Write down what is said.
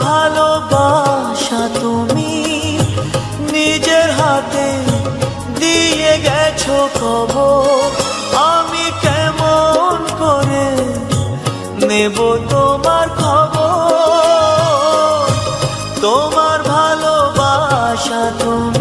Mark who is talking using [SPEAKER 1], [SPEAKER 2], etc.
[SPEAKER 1] ভালোবাসা তুমি নিজের হাতে দিয়ে গেছো খবর, আমি কেমন করে নেব তোমার খবর। তোমার ভালোবাসা তুমি